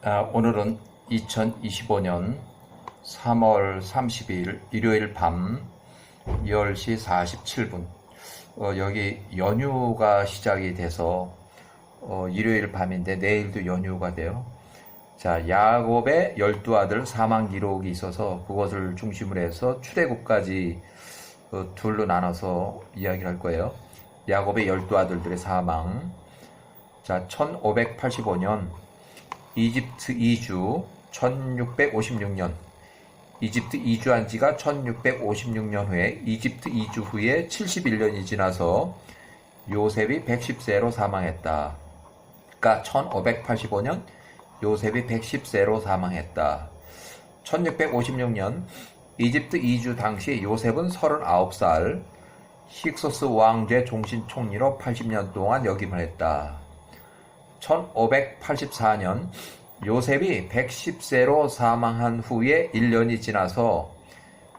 오늘은 2025년 3월 30일 일요일 밤 10시 47분. 여기 연휴가 시작이 돼서 일요일 밤인데 내일도 연휴가 돼요. 자, 야곱의 12아들 사망 기록이 있어서 그것을 중심으로 해서 출애굽까지 둘로 나눠서 이야기를 할 거예요. 야곱의 12아들들의 사망. 자, 1585년 이집트 이주 1656년 이집트 이주한 지가 1656년 후에 이집트 이주 후에 71년이 지나서 요셉이 110세로 사망했다. 그러니까 1585년 요셉이 110세로 사망했다. 1656년 이집트 이주 당시 요셉은 39살, 힉소스 왕제 종신 총리로 80년 동안 역임을 했다. 1584년 요셉이 110세로 사망한 후에 1년이 지나서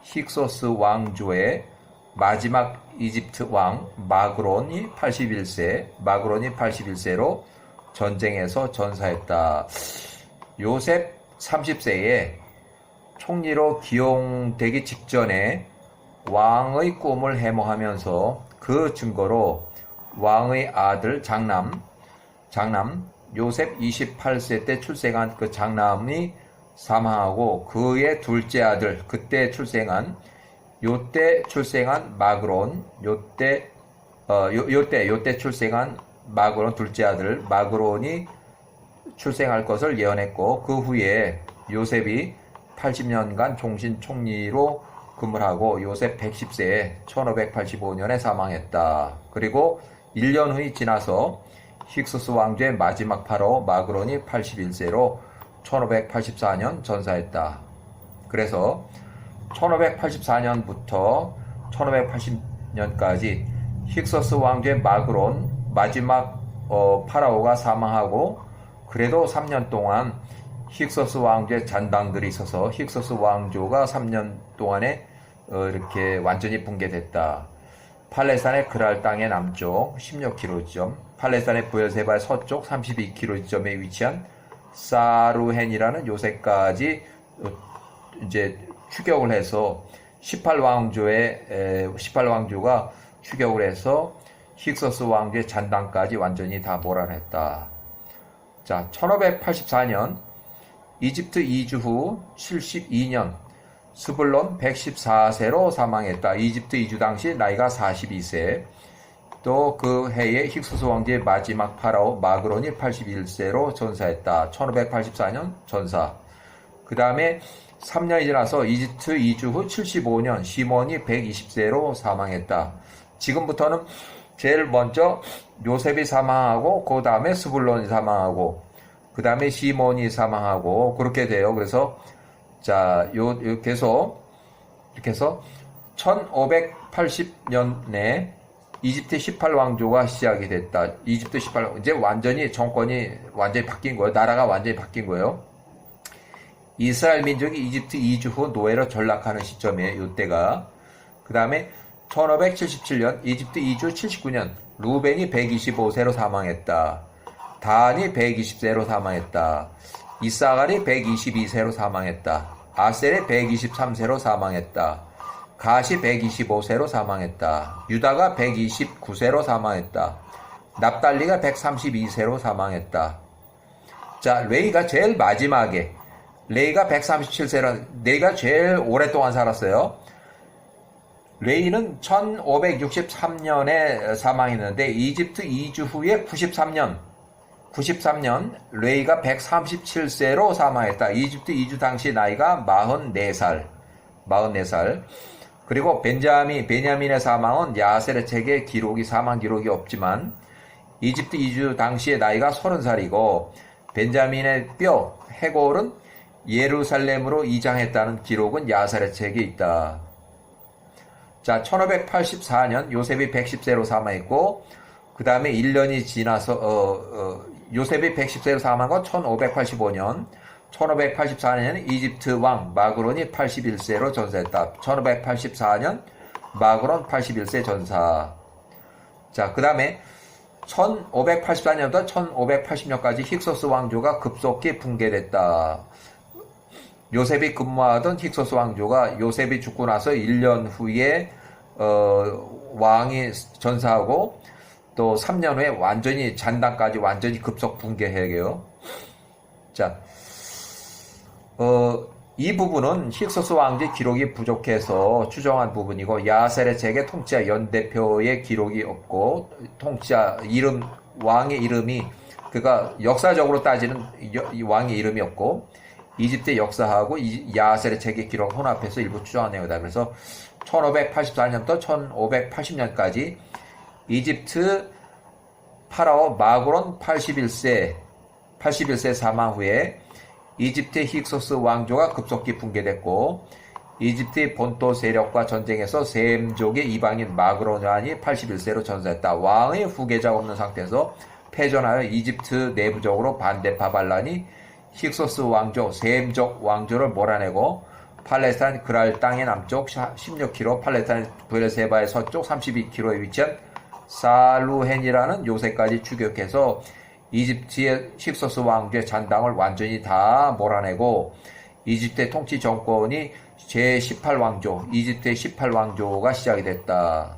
힉소스 왕조의 마지막 이집트 왕 마그론이 81세로 전쟁에서 전사했다. 요셉 30세에 총리로 기용되기 직전에 왕의 꿈을 해몽하면서 그 증거로 왕의 아들 장남 요셉 28세 때 출생한 그 장남이 사망하고 그의 둘째 아들 그때 출생한 마그론 요때 출생한 마그론 둘째 아들 마그론이 출생할 것을 예언했고 그 후에 요셉이 80년간 종신 총리로 근무를 하고 요셉 110세에 1585년에 사망했다. 그리고 1년 후에 지나서 힉소스 왕조의 마지막 파로 마그론이 81세로 1584년 전사했다. 그래서 1584년부터 1580년까지 힉소스 왕조의 마그론 마지막 파라오가 사망하고 그래도 3년 동안 힉소스 왕조의 잔당들이 있어서 힉소스 왕조가 3년 동안에 이렇게 완전히 붕괴됐다. 팔레스타인의 그랄 땅의 남쪽 16km, 팔레스타인의 부엘세바의 서쪽 32km에 위치한 사루헨이라는 요새까지 이제 추격을 해서 18왕조가 추격을 해서 힉소스 왕조의 잔당까지 완전히 다 몰아냈다. 자, 1584년 이집트 이주 후 72년 스불론 114세로 사망했다. 이집트 이주 당시 나이가 42세. 또 그 해에 힉소스 왕조의 마지막 파라오 마그론이 81세로 전사했다. 1584년 전사. 그 다음에 3년이 지나서 이집트 이주 후 75년 시몬이 120세로 사망했다. 지금부터는 제일 먼저 요셉이 사망하고 그 다음에 스불론이 사망하고 그 다음에 시몬이 사망하고 그렇게 돼요. 그래서 자, 이렇게 해서 1580년에 이집트 18왕조가 시작이 됐다. 이집트 18왕조 이제 완전히 정권이 완전히 바뀐 거예요. 나라가 완전히 바뀐 거예요. 이스라엘 민족이 이집트 이주 후 노예로 전락하는 시점이에요. 이때가. 그 다음에 1577년 이집트 이주 79년 루벤이 125세로 사망했다. 단이 120세로 사망했다. 이사갈이 122세로 사망했다. 아셀이 123세로 사망했다. 갓이 125세로 사망했다. 유다가 129세로 사망했다. 납달리가 132세로 사망했다. 자, 레이가 제일 마지막에 레이가 137세로 레이가 제일 오랫동안 살았어요. 레이는 1563년에 사망했는데 이집트 이주 후에 93년 레이가 137세로 사망했다. 이집트 이주 당시 나이가 44살. 그리고 베냐민의 사망은 야셀의 책에 사망 기록이 없지만 이집트 이주 당시의 나이가 30살이고 벤자민의 뼈 헤골은 예루살렘으로 이장했다는 기록은 야셀의 책에 있다. 자, 1584년 요셉이 110세로 사망했고 그 다음에 1년이 지나서 요셉이 110세로 사망한 건 1585년 1584년 이집트 왕 마그론이 81세로 전사했다. 1584년 마그론 81세 전사. 자, 그 다음에 1584년부터 1580년까지 힉소스 왕조가 급속히 붕괴됐다. 요셉이 근무하던 힉소스 왕조가 요셉이 죽고 나서 1년 후에 왕이 전사하고 또 3년 후에 완전히 잔당까지 완전히 급속 붕괴해요. 자, 이 부분은 힉소스 왕조의 기록이 부족해서 추정한 부분이고 야세레책의 통치자 연대표의 기록이 없고 통치자 이름 왕의 이름이 그가 역사적으로 따지는 왕의 이름이 없고 이집트의 역사하고 야세레책의 기록 혼합해서 일부 추정한 내용이다. 그래서 1584년부터 1580년까지 이집트 파라오 마고론 81세 사망 후에 이집트의 힉소스 왕조가 급속히 붕괴됐고 이집트의 본토 세력과 전쟁에서 셈족의 이방인 마그로뇨안이 81세로 전사했다. 왕의 후계자가 없는 상태에서 패전하여 이집트 내부적으로 반대파 반란이 힉소스 왕조, 셈족 왕조를 몰아내고 팔레스타인 그랄 땅의 남쪽 16km, 팔레스타인 브레세바의 서쪽 32km에 위치한 살루헨이라는 요새까지 추격해서 이집트의 힉소스 왕조의 잔당을 완전히 다 몰아내고 이집트의 통치 정권이 제18왕조, 이집트의 18왕조가 시작이 됐다.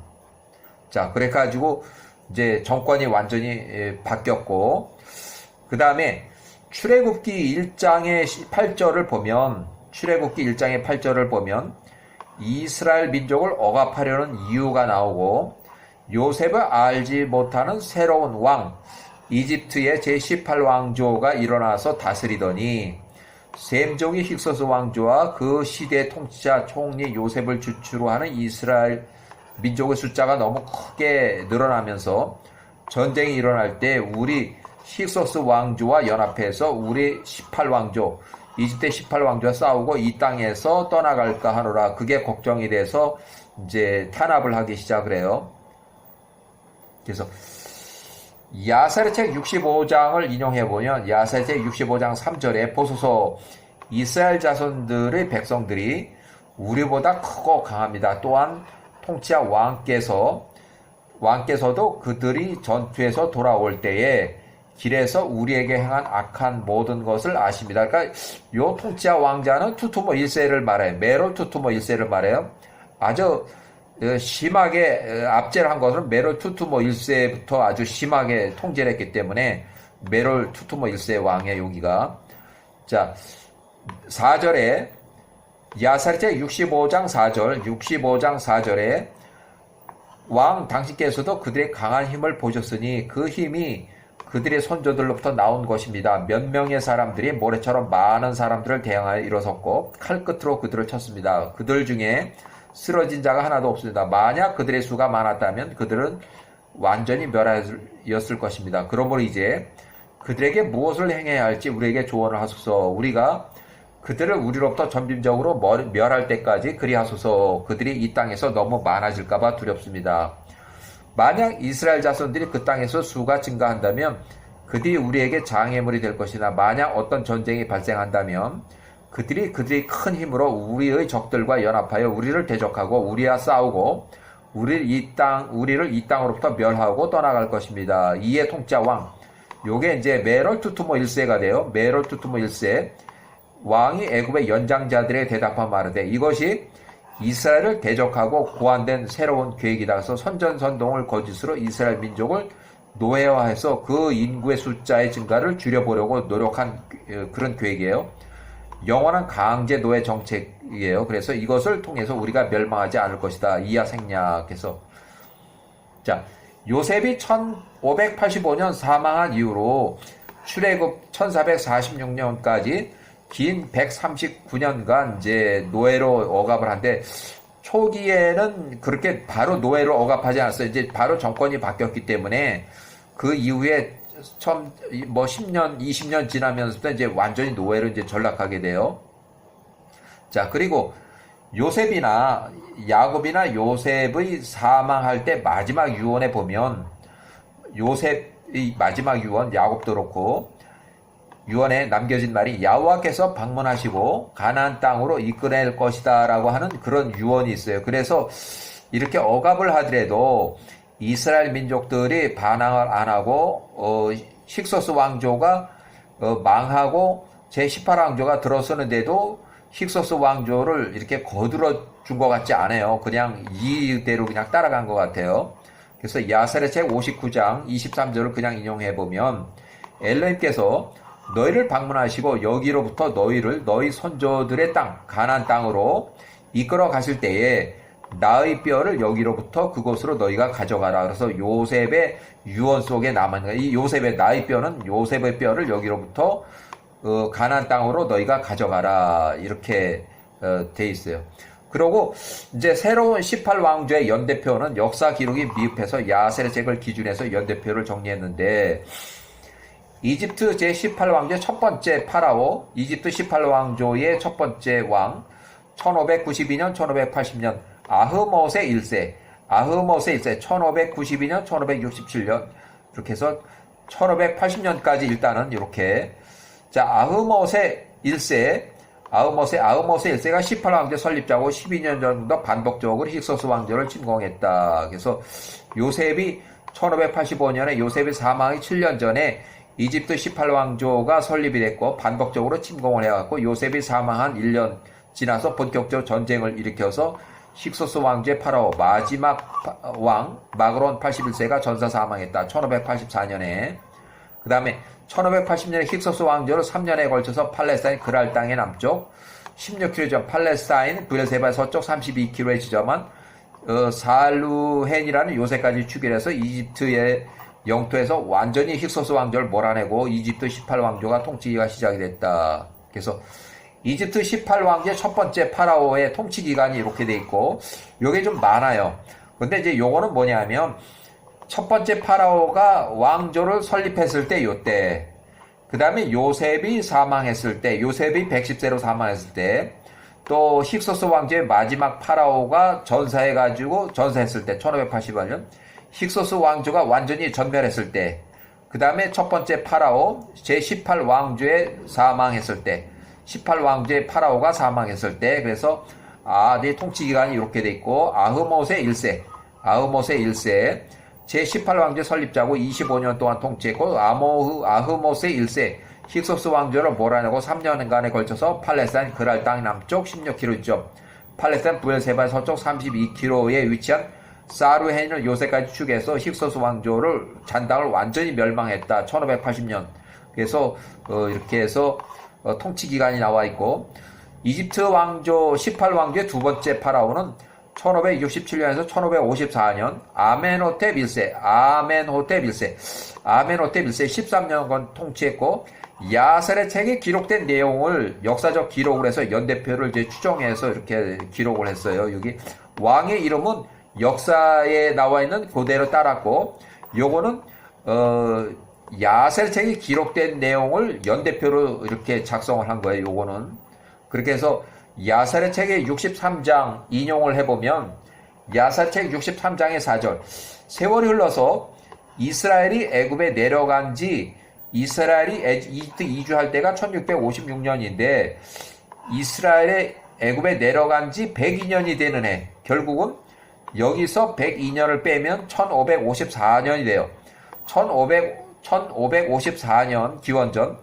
자, 그래가지고 이제 정권이 완전히 바뀌었고, 그 다음에 출애굽기 1장의 8절을 보면, 이스라엘 민족을 억압하려는 이유가 나오고, 요셉을 알지 못하는 새로운 왕, 이집트의 제18왕조가 일어나서 다스리더니 셈족이 힉소스 왕조와 그 시대 통치자 총리 요셉을 주축으로 하는 이스라엘 민족의 숫자가 너무 크게 늘어나면서 전쟁이 일어날 때 우리 힉소스 왕조와 연합해서 우리 18왕조, 이집트의 18왕조와 싸우고 이 땅에서 떠나갈까 하노라. 그게 걱정이 돼서 이제 탄압을 하기 시작을 해요. 그래서 야사르책 65장을 인용해보면 야사르책 65장 3절에 보소서 이스라엘 자손들의 백성들이 우리보다 크고 강합니다. 또한 통치자 왕께서도 그들이 전투에서 돌아올 때에 길에서 우리에게 행한 악한 모든 것을 아십니다. 그러니까 요 통치자 왕자는 투투모 1세를 말해요. 메롤 투투모 1세를 말해요. 아주 심하게 압제를 한 것은 메롤 투투모 1세부터 아주 심하게 통제를 했기 때문에 메롤 투투모 1세 왕의 여기가. 자, 4절에 야사르책 65장 4절에 왕 당신께서도 그들의 강한 힘을 보셨으니 그 힘이 그들의 손조들로부터 나온 것입니다. 몇 명의 사람들이 모래처럼 많은 사람들을 대항하여 일어섰고 칼끝으로 그들을 쳤습니다. 그들 중에 쓰러진 자가 하나도 없습니다. 만약 그들의 수가 많았다면 그들은 완전히 멸하였을 것입니다. 그러므로 이제 그들에게 무엇을 행해야 할지 우리에게 조언을 하소서. 우리가 그들을 우리로부터 점진적으로 멸할 때까지 그리하소서. 그들이 이 땅에서 너무 많아질까봐 두렵습니다. 만약 이스라엘 자손들이 그 땅에서 수가 증가한다면 그들이 우리에게 장애물이 될 것이나 만약 어떤 전쟁이 발생한다면 그들이 큰 힘으로 우리의 적들과 연합하여 우리를 대적하고 우리와 싸우고 우리를 이 땅으로부터 멸하고 떠나갈 것입니다. 이에 통치자 왕, 요게 이제 메롤 투투모 1세가 돼요. 메롤 투투모 1세 왕이 애굽의 연장자들에게 대답한 말이되 이것이 이스라엘을 대적하고 고안된 새로운 계획이다. 그래서 선전선동을 거짓으로 이스라엘 민족을 노예화해서 그 인구의 숫자의 증가를 줄여보려고 노력한 그런 계획이에요. 영원한 강제 노예 정책이에요. 그래서 이것을 통해서 우리가 멸망하지 않을 것이다. 이하 생략해서. 자, 요셉이 1585년 사망한 이후로 출애굽 1446년까지 긴 139년간 이제 노예로 억압을 한데 초기에는 그렇게 바로 노예로 억압하지 않았어요. 이제 바로 정권이 바뀌었기 때문에 그 이후에 처음 10년, 20년 지나면서 이제 완전히 노예로 이제 전락하게 돼요. 자, 그리고 야곱이나 요셉의 사망할 때 마지막 유언에 보면 요셉의 마지막 유언, 야곱도 그렇고 유언에 남겨진 말이 여호와께서 방문하시고 가나안 땅으로 이끌어낼 것이다 라고 하는 그런 유언이 있어요. 그래서 이렇게 억압을 하더라도 이스라엘 민족들이 반항을 안 하고 힉소스 왕조가 망하고 제18왕조가 들어서는데도 힉소스 왕조를 이렇게 거들어 준 것 같지 않아요. 그냥 이대로 그냥 따라간 것 같아요. 그래서 야세르책 59장 23절을 그냥 인용해보면 엘로힘께서 너희를 방문하시고 여기로부터 너희를 너희 선조들의 땅 가나안 땅으로 이끌어 가실 때에 나의 뼈를 여기로부터 그곳으로 너희가 가져가라. 그래서 요셉의 유언 속에 남아있는 이 요셉의 나의 뼈는 요셉의 뼈를 여기로부터 가나안 땅으로 너희가 가져가라. 이렇게 돼 있어요. 그리고 이제 새로운 18왕조의 연대표는 역사 기록이 미흡해서 야세르책을 기준해서 연대표를 정리했는데 이집트 제18왕조의 첫 번째 파라오, 이집트 18왕조의 첫 번째 왕, 1592년, 1580년, 아흐모세 1세, 1592년, 1567년, 이렇게 해서 1580년까지 일단은 이렇게. 자, 아흐모세 1세, 아흐모세 1세가 18왕조 설립자고 12년 정도 반복적으로 힉소스 왕조를 침공했다. 그래서 요셉이 1585년에 요셉의 사망이 7년 전에 이집트 18왕조가 설립이 됐고 반복적으로 침공을 해왔고 요셉이 사망한 1년 지나서 본격적으로 전쟁을 일으켜서 힉소스 왕조의 파라오 마지막 왕 마그론 81세가 전사 사망했다. 1584년에. 그 다음에 1580년에 힉소스 왕조를 3년에 걸쳐서 팔레스타인 그랄 땅의 남쪽 16km 전 팔레스타인 브엘세바 서쪽 32km에 지점한 살루헨이라는 요새까지 추결해서 이집트의 영토에서 완전히 힉소스 왕조를 몰아내고 이집트 18왕조가 통치기가 시작이 됐다. 그래서 이집트 18왕조의 첫 번째 파라오의 통치 기간이 이렇게 돼 있고 요게 좀 많아요. 근데 이제 요거는 뭐냐면 첫 번째 파라오가 왕조를 설립했을 때 요때, 그 다음에 요셉이 사망했을 때, 요셉이 110세로 사망했을 때, 또 힉소스 왕조의 마지막 파라오가 전사했을 때 1588년 힉소스 왕조가 완전히 전멸했을 때, 그 다음에 첫 번째 파라오 제18왕조의 사망했을 때, 18왕조의 파라오가 사망했을 때, 그래서 네 통치 기간이 이렇게 돼 있고 아흐모세 1세 제18왕조 설립자고 25년 동안 통치했고 아흐모세 1세 힉소스 왕조를 몰아내고 3년간에 걸쳐서 팔레스타인 그랄 땅 남쪽 16km 팔레스타인 브엘세바 서쪽 32km에 위치한 사루헨을 요새까지 추계해서 힉소스 왕조를 잔당을 완전히 멸망했다. 1580년. 그래서 이렇게 해서 통치 기간이 나와 있고 이집트 왕조 18왕조의 두 번째 파라오는 1567년에서 1554년 아멘호텝 1세 13년간 통치했고 야세르책에 기록된 내용을 역사적 기록을 해서 연대표를 이제 추정해서 이렇게 기록을 했어요. 여기 왕의 이름은 역사에 나와 있는 그대로 따랐고 요거는 야세르책에 기록된 내용을 연대표로 이렇게 작성을 한 거예요. 요거는 그렇게 해서 야세르책의 63장 인용을 해보면 야세르책 63장의 4절 세월이 흘러서 이스라엘이 애굽에 내려간 지 이스라엘이 이집트 이주할 때가 1656년인데 이스라엘의 애굽에 내려간 지 102년이 되는 해 결국은 여기서 102년을 빼면 1554년이 돼요. 1554년 기원전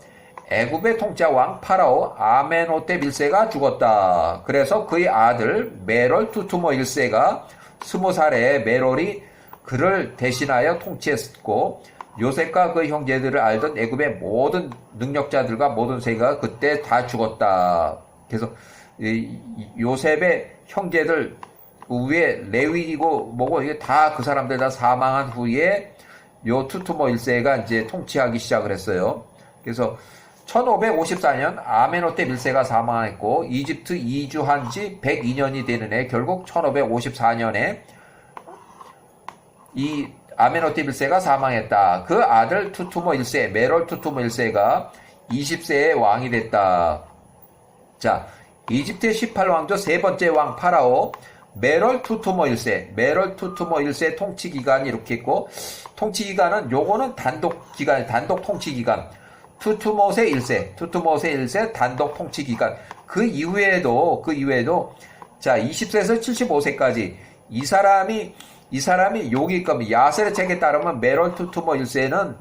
애굽의 통치왕 파라오 아멘호텝 1세가 죽었다. 그래서 그의 아들 메롤 투투모 1세가 20살에 메롤이 그를 대신하여 통치했고 요셉과 그 형제들을 알던 애굽의 모든 능력자들과 모든 세계가 그때 다 죽었다. 그래서 요셉의 형제들 위에 레위이고 뭐고 이게 다 그 사람들 다 사망한 후에 요 투투모 1세가 이제 통치하기 시작을 했어요. 그래서 1554년 아멘호텝 1세가 사망했고 이집트 이주한 지 102년이 되는 해 결국 1554년에 이 아멘호텝 1세가 사망했다. 그 아들 투투모 1세 메롤 투투모 1세가 20세의 왕이 됐다. 자, 이집트의 18왕조 세 번째 왕 파라오 메롤 투투모 1세 통치 기간이 이렇게 있고 통치 기간은 요거는 단독 통치 기간 투투모세 1세 단독 통치 기간 그 이후에도 자 20세에서 75세까지 이 사람이 이 사람이 여기끔 야셀의 책에 따르면 메롤 투투모 1세는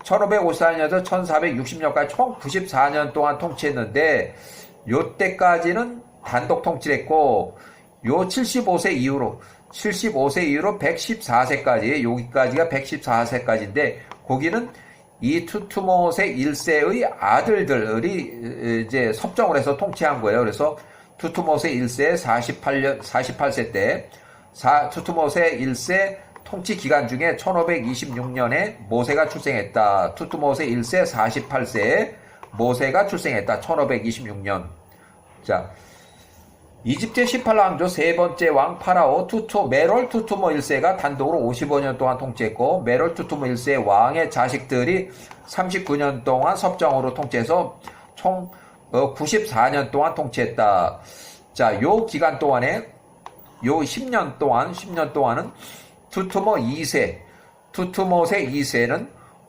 1554년에서 1460년까지 총 94년 동안 통치했는데 요때까지는 단독 통치를 했고 요 75세 이후로 114세까지 여기까지가 114세까지인데 거기는 이 투투모세 1세의 아들들이 이제 섭정을 해서 통치한 거예요. 그래서 투투모세 1세 48세 때 투투모세 1세 통치 기간 중에 1526년에 모세가 출생했다. 투투모세 1세 48세에 모세가 출생했다. 1526년. 자, 이집트의 18왕조 세 번째 왕 파라오 메롤 투투모 1세가 단독으로 55년 동안 통치했고 메롤 투투모 1세 왕의 자식들이 39년 동안 섭정으로 통치해서 총 94년 동안 통치했다. 자, 요 기간 동안에 요 10년 동안은 투투모세 2세는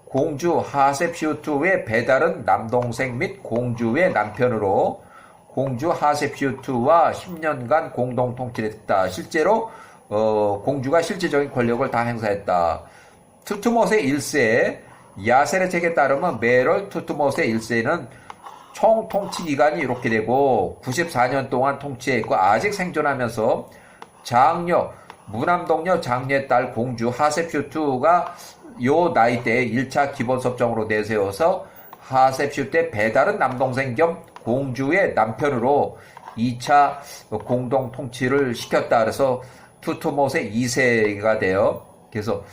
공주 하셉슈투의 배다른 남동생 및 공주의 남편으로 공주 하셉슈투와 10년간 공동 통치를 했다. 실제로 공주가 실질적인 권력을 다 행사했다. 투투모세 1세 야셀의 책에 따르면 메롤 투투모세 1세는 총 통치 기간이 이렇게 되고 94년 동안 통치했고 아직 생존하면서 무남동녀 장녀의 딸 공주 하셉슈투가 요 나이대에 1차 기본섭정으로 내세워서 하셉슈트의 배다른 남동생 겸 공주의 남편으로 2차 공동 통치를 시켰다. 그래서 투투모세 2세가 돼요. 그래서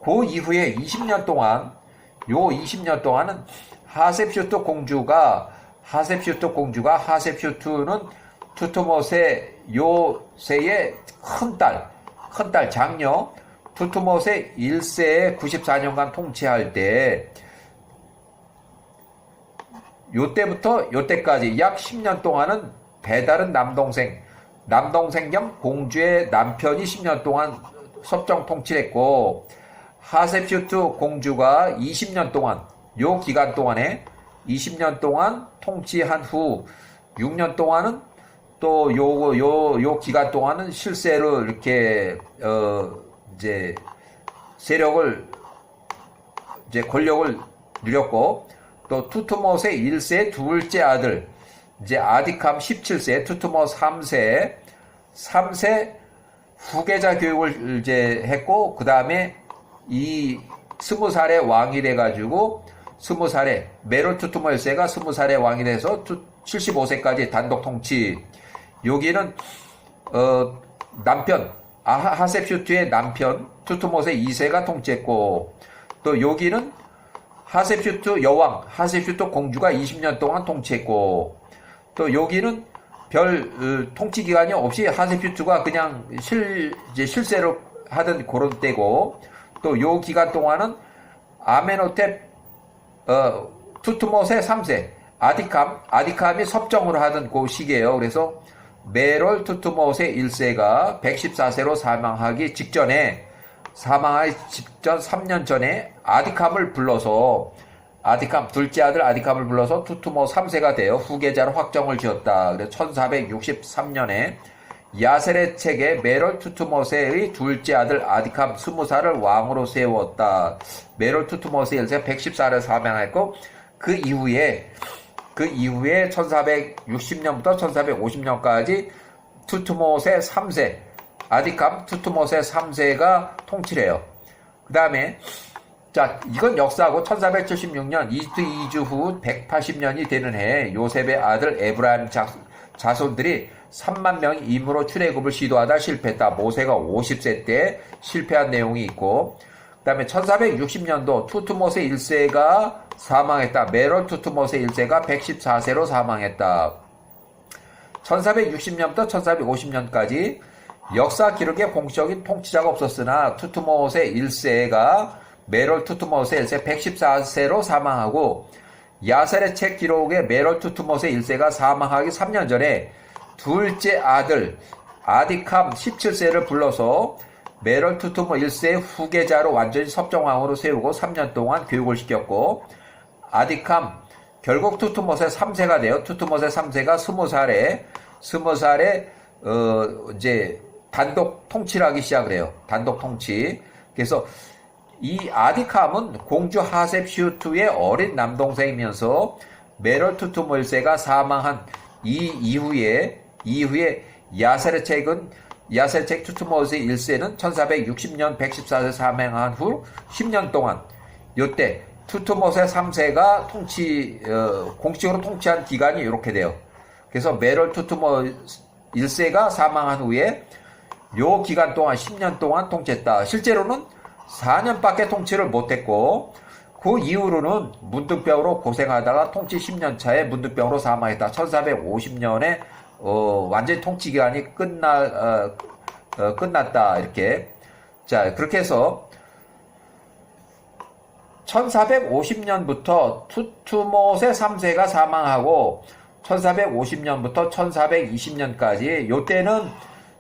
그 이후에 20년 동안은 하셉슈트는 투투모세 요세의 큰딸 장녀 투투모세 1세의 94년간 통치할 때 요때까지 약 10년 동안은 배다른 남동생 겸 공주의 남편이 10년 동안 섭정 통치를 했고 하셉슈트 공주가 20년 동안 요 기간 동안에 20년 동안 통치한 후 6년 동안은 또 요 기간 동안은 실세로 이렇게 이제 권력을 누렸고 또 투투모세 1세 둘째 아들 이제 아디캄 17세 투투모 3세 후계자 교육을 이제 했고 그다음에 이 20살의 왕이 돼 가지고 20살에 메롤 투투모 1세가 20살의 왕이 돼서 75세까지 단독 통치. 여기는 남편 하셉슈트의 남편 투투모세 2세가 통치했고 또 여기는 하셉슈트 여왕 하셉슈트 공주가 20년 동안 통치했고 또 여기는 별 통치 기간이 없이 하셉슈트가 그냥 실세로 하던 그런 때고 또 요 기간 동안은 아메노텝 투투모세 3세 아디캄이 섭정으로 하던 그 시기예요. 그래서 메롤 투투모세 1세가 114세로 사망하기 직전 3년 전에 둘째 아들 아디캄을 불러서 투투모 3세가 되어 후계자로 확정을 지었다. 그래서 1463년에 야셀의 책에 메롤 투투모세의 둘째 아들 아디캄 20살을 왕으로 세웠다. 메롤 투투모세 1세 114를 사망했고 그 이후에 1460년부터 1450년까지 투투모세 3세 아디캄 투투모세 3세가 통치를 해요. 그 다음에 자 이건 역사하고 1476년 이집트 이주 후 180년이 되는 해에 요셉의 아들 에브라임 자손들이 3만 명이 임으로 출애굽을 시도하다 실패했다. 모세가 50세 때 실패한 내용이 있고 그 다음에 1460년도 투투모세 1세가 사망했다. 메롤 투투모세 1세가 114세로 사망했다. 1460년부터 1450년까지 역사 기록에 공식적인 통치자가 없었으나 투투모세 1세가 메롤 투투모세 1세 114세로 사망하고 야셀의 책 기록에 메롤 투투모세 1세가 사망하기 3년 전에 둘째 아들 아디캄 17세를 불러서 메롤 투투모 1세의 후계자로 완전히 섭정왕으로 세우고 3년 동안 교육을 시켰고 아디캄 결국 투투모세 3세가 되어 투투모세 3세가 20살에 이제 단독 통치를 하기 시작을 해요. 단독 통치. 그래서 이 아디캄은 공주 하셉슈트의 어린 남동생이면서 메럴투투모 1세가 사망한 이후에 야세르책 투투모스 1세는 1460년 114세 사망한 후 10년 동안 요때 투투모세 3세가 공식적으로 통치한 기간이 이렇게 돼요. 그래서 메럴 투투모 1세가 사망한 후에 요 기간 동안 10년 동안 통치했다. 실제로는 4년밖에 통치를 못했고 그 이후로는 문둥병으로 고생하다가 통치 10년 차에 문둥병으로 사망했다. 1450년에 완전히 통치 기간이 끝났다. 이렇게. 자, 그렇게 해서 1450년부터 투투모세 3세가 사망하고 1450년부터 1420년까지 요때는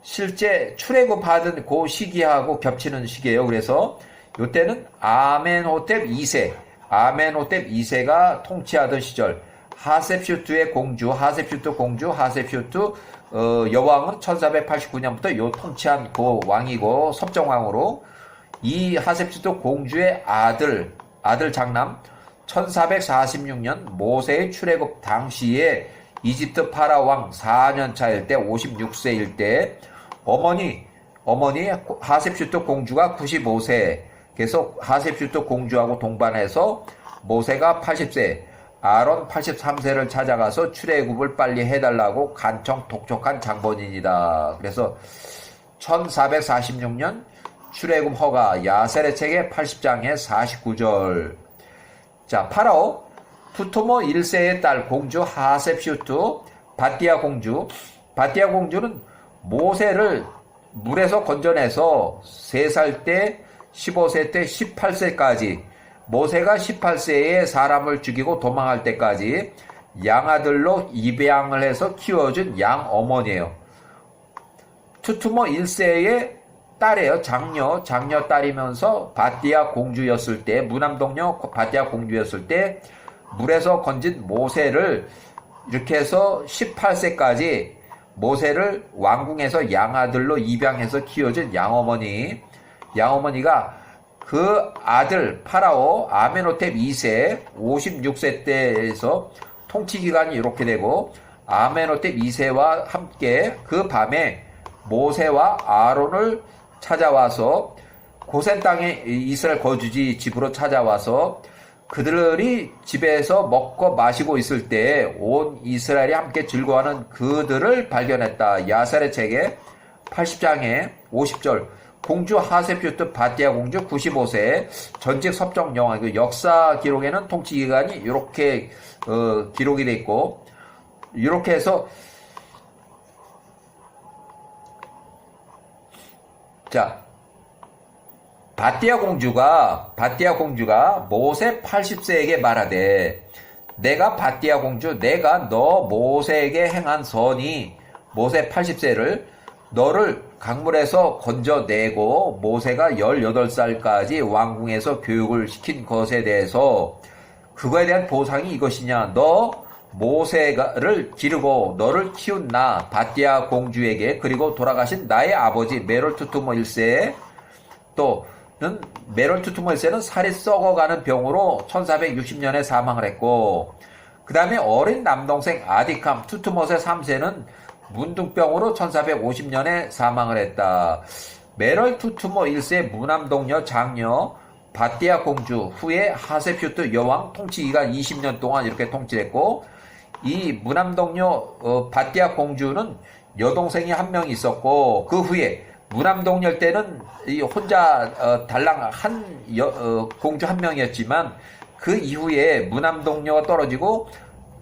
실제 출애굽하던 그 시기하고 겹치는 시기예요. 그래서 요때는 아멘호텝 2세가 통치하던 시절 하셉슈트 공주 하셉슈트 여왕은 1489년부터 요 통치한 그 왕이고 섭정왕으로 이 하셉슈트 공주의 아들 장남 1446년 모세의 출애굽 당시에 이집트 파라왕 4년 차일 때 56세일 때 어머니 하셉슈트 공주가 95세. 그래서 하셉슈트 공주하고 동반해서 모세가 80세, 아론 83세를 찾아가서 출애굽을 빨리 해달라고 간청 독촉한 장본인이다. 그래서 1446년 출애굽 허가 야세르책의 80장의 49절. 자, 파라오 투토모 1세의 딸 공주 하셉슈트 바띠아 공주는 모세를 물에서 건져내서 3살 때 15세 때 18세까지 모세가 18세에 사람을 죽이고 도망할 때까지 양아들로 입양을 해서 키워준 양 어머니예요. 투투모 1세의 딸이에요. 장녀 딸이면서 바띠아 공주였을 때 무남동녀 바띠아 공주였을 때 물에서 건진 모세를 이렇게 해서 18세까지 모세를 왕궁에서 양아들로 입양해서 키워준 양어머니가 그 아들 파라오 아멘호텝 2세 56세 때에서 통치기간이 이렇게 되고 아멘호텝 2세와 함께 그 밤에 모세와 아론을 찾아와서 고센 땅에 이스라엘 거주지 집으로 찾아와서 그들이 집에서 먹고 마시고 있을 때 온 이스라엘이 함께 즐거워하는 그들을 발견했다. 야세르책의 80장의 50절 공주 하셉슈트 바띠아 공주 95세 전직 섭정 여왕. 그 역사 기록에는 통치 기간이 이렇게 기록이 돼 있고 이렇게 해서 자 바띠아 공주가 모세 80세에게 말하되 내가 바띠아 공주 내가 너 모세에게 행한 선이 모세 80세를 너를 강물에서 건져내고 모세가 18살까지 왕궁에서 교육을 시킨 것에 대해서 그거에 대한 보상이 이것이냐. 너 모세를 기르고 너를 키운 나 바띠아 공주에게 그리고 돌아가신 나의 아버지 메롤투투모 1세 또는 메롤투투모 1세는 살이 썩어가는 병으로 1460년에 사망을 했고 그 다음에 어린 남동생 아디캄 투투모세 3세는 문둥병으로 1450년에 사망을 했다. 메럴투투모 1세 무남동녀 장녀 바띠아 공주 후에 하셉슈트 여왕 통치기간 20년 동안 이렇게 통치했고 이 무남동녀 바띠아 공주는 여동생이 한 명 있었고 그 후에 무남동녀 때는 혼자 달랑 공주 한 명이었지만 그 이후에 무남동녀가 떨어지고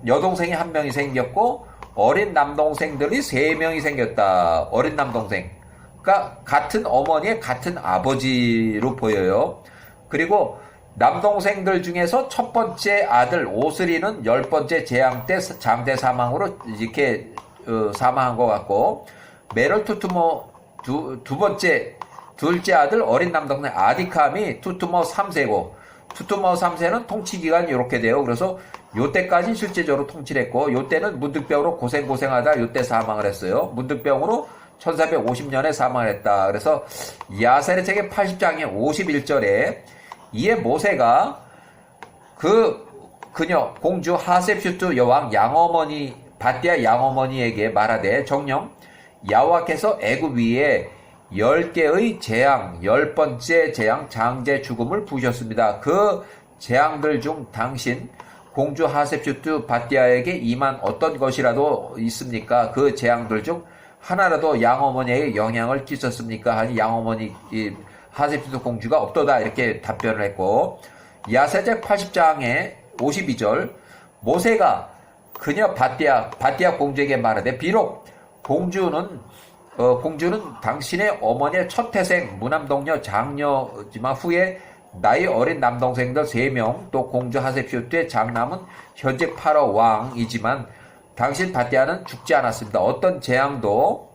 여동생이 한 명이 생겼고 어린 남동생들이 3명이 생겼다. 어린 남동생. 그러니까 같은 어머니의 같은 아버지로 보여요. 그리고 남동생들 중에서 첫 번째 아들 오스리는 10번째 재앙 때 장대 사망으로 이렇게 사망한 것 같고 메럴투투모 둘째 아들 어린 남동생 아디캄이 투투모 3세고 투투모 3세는 통치기간이 이렇게 돼요. 그래서 요때까지 실제적으로 통치를 했고 요때는 문둥병으로 고생하다 요때 사망을 했어요. 문둥병으로 1450년에 사망했다. 그래서 야셀의 책의 80장의 51절에 이에 모세가 그녀 공주 하셉슈트 여왕 양어머니 바띠아 양어머니에게 말하되 정녕 야호와께서 애굽 위에 10개의 재앙 10번째 재앙 장제 죽음을 부으셨습니다. 그 재앙들 중 당신 공주 하셉슈트 바띠아에게 임한 어떤 것이라도 있습니까? 그 재앙들 중 하나라도 양어머니에게 영향을 끼쳤습니까? 하니 양어머니 하셉슈트 공주가 없도다 이렇게 답변을 했고 야세책 80장의 52절 모세가 그녀 바띠아 공주에게 말하되 비록 공주는 당신의 어머니의 첫 태생 무남동녀 장녀지만 후에 나이 어린 남동생들 3명 또 공주 하셉슈트의 장남은 현재 파라 왕이지만 당신 바띠아는 죽지 않았습니다. 어떤 재앙도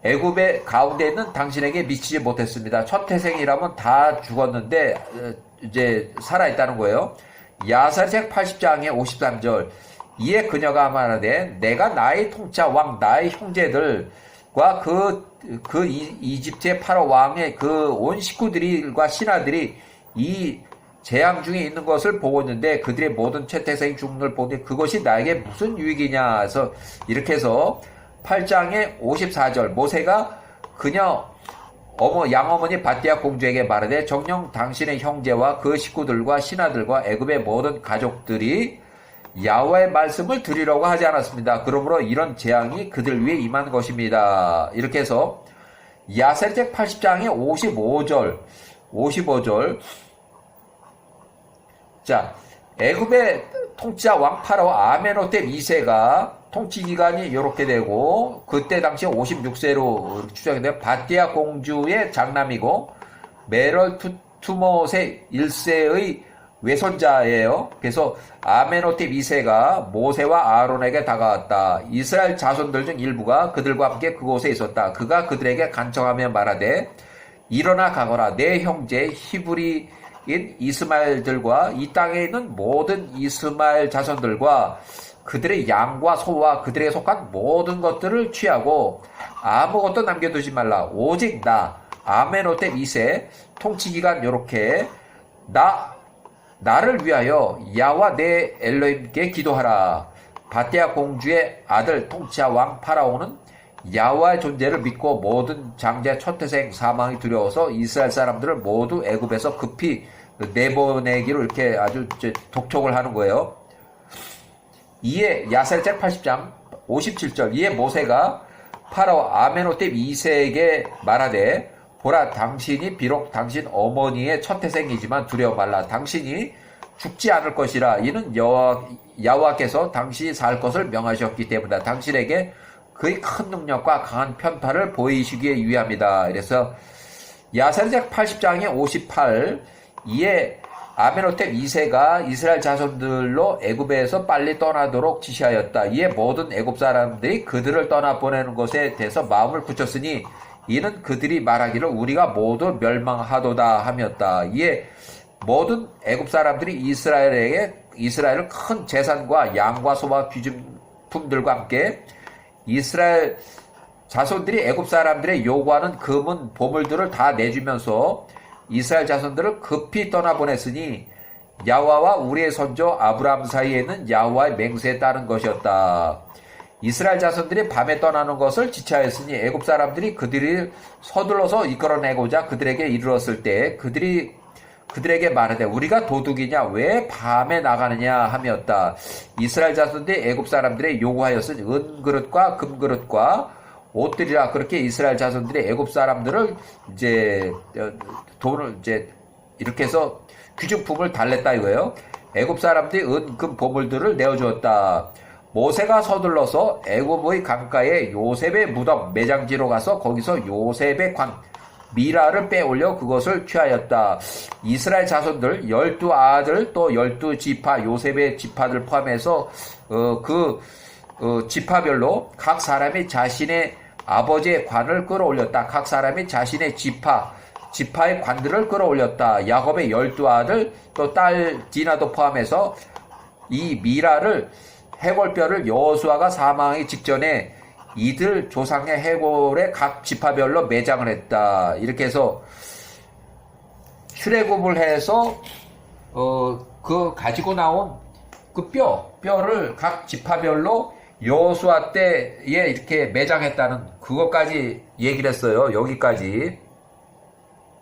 애굽의 가운데 있는 당신에게 미치지 못했습니다. 첫 태생이라면 다 죽었는데 이제 살아있다는 거예요. 야사책 80장의 53절 이에 그녀가 말하되 내가 나의 통짜 왕 나의 형제들과 그 이집트의 파라 왕의 그 온 식구들과 신하들이 이 재앙 중에 있는 것을 보고 있는데 그들의 모든 채태생이 죽는 걸 보니 그것이 나에게 무슨 유익이냐 해서 이렇게 해서 8장의 54절 모세가 그녀 양어머니 바띠아 공주에게 말하되 정녕 당신의 형제와 그 식구들과 신하들과 애굽의 모든 가족들이 야호와의 말씀을 들으려고 하지 않았습니다. 그러므로 이런 재앙이 그들 위에 임한 것입니다. 이렇게 해서 야셀책 80장의 55절 자 애굽의 통치자 왕 파라오 아멘호텝 2세가 통치 기간이 이렇게 되고 그때 당시 56세로 추정되는데 바띠아 공주의 장남이고 메럴 투모세 1세의 외손자예요. 그래서 아멘호텝 2세가 모세와 아론에게 다가왔다. 이스라엘 자손들 중 일부가 그들과 함께 그곳에 있었다. 그가 그들에게 간청하며 말하되 일어나 가거라. 내 형제 히브리인 이스마엘들과 이 땅에 있는 모든 이스마엘 자손들과 그들의 양과 소와 그들에게 속한 모든 것들을 취하고 아무것도 남겨두지 말라. 오직 나 아멘호텝 2세 통치기간 요렇게 나를 위하여 야와 내 엘로힘께 기도하라. 바띠아 공주의 아들 통치자 왕 파라오는 야와의 존재를 믿고 모든 장자 첫 태생 사망이 두려워서 이스라엘 사람들을 모두 애굽에서 급히 내보내기로 이렇게 아주 독촉을 하는 거예요. 이에 야셀책 80장 57절 이에 모세가 파라오 아멘호텝 2세에게 말하되 보라 당신이 비록 당신 어머니의 첫 태생이지만 두려워 말라. 당신이 죽지 않을 것이라. 이는 야호와께서 당신이 살 것을 명하셨기 때문이다. 당신에게 그의 큰 능력과 강한 편파를 보이시기 위함이다. 그래서 야셀책 80장의 58 이에 아멘호텝 2세가 이스라엘 자손들로 애굽에서 빨리 떠나도록 지시하였다. 이에 모든 애굽 사람들이 그들을 떠나보내는 것에 대해서 마음을 굳혔으니 이는 그들이 말하기를 우리가 모두 멸망하도다 함이었다. 이에 모든 애굽 사람들이 이스라엘을 큰 재산과 양과 소와 귀중품들과 함께 이스라엘 자손들이 애굽 사람들의 요구하는 금은 보물들을 다 내주면서 이스라엘 자손들을 급히 떠나보냈으니 야호와와 우리의 선조 아브라함 사이에는 야호와의 맹세에 따른 것이었다. 이스라엘 자손들이 밤에 떠나는 것을 지체하였으니 애굽 사람들이 그들을 서둘러서 이끌어내고자 그들에게 이르렀을 때 그들에게 말하되 우리가 도둑이냐 왜 밤에 나가느냐 함이었다. 이스라엘 자손들이 애굽 사람들의 요구하였으니 은그릇과 금그릇과 옷들이라. 그렇게 이스라엘 자손들이 애굽 사람들을 돈을 이렇게 해서 귀중품을 달랬다 이거예요. 애굽 사람들이 금 보물들을 내어주었다. 모세가 서둘러서 애굽의 강가에 요셉의 무덤 매장지로 가서 거기서 요셉의 관 미라를 빼올려 그것을 취하였다. 이스라엘 자손들 12아들 또 12지파 요셉의 지파들 포함해서 지파별로 각 사람이 자신의 아버지의 관을 끌어올렸다. 각 사람이 자신의 지파의 관들을 끌어올렸다. 야곱의 12아들 또 딸 디나도 포함해서 이 미라를 해골뼈를 여호수아가 사망하기 직전에 이들 조상의 해골에 각 지파별로 매장을 했다. 이렇게 해서 출애굽을 해서 그 가지고 나온 그 뼈를 각 지파별로 여호수아 때에 이렇게 매장했다는 그것까지 얘기를 했어요. 여기까지.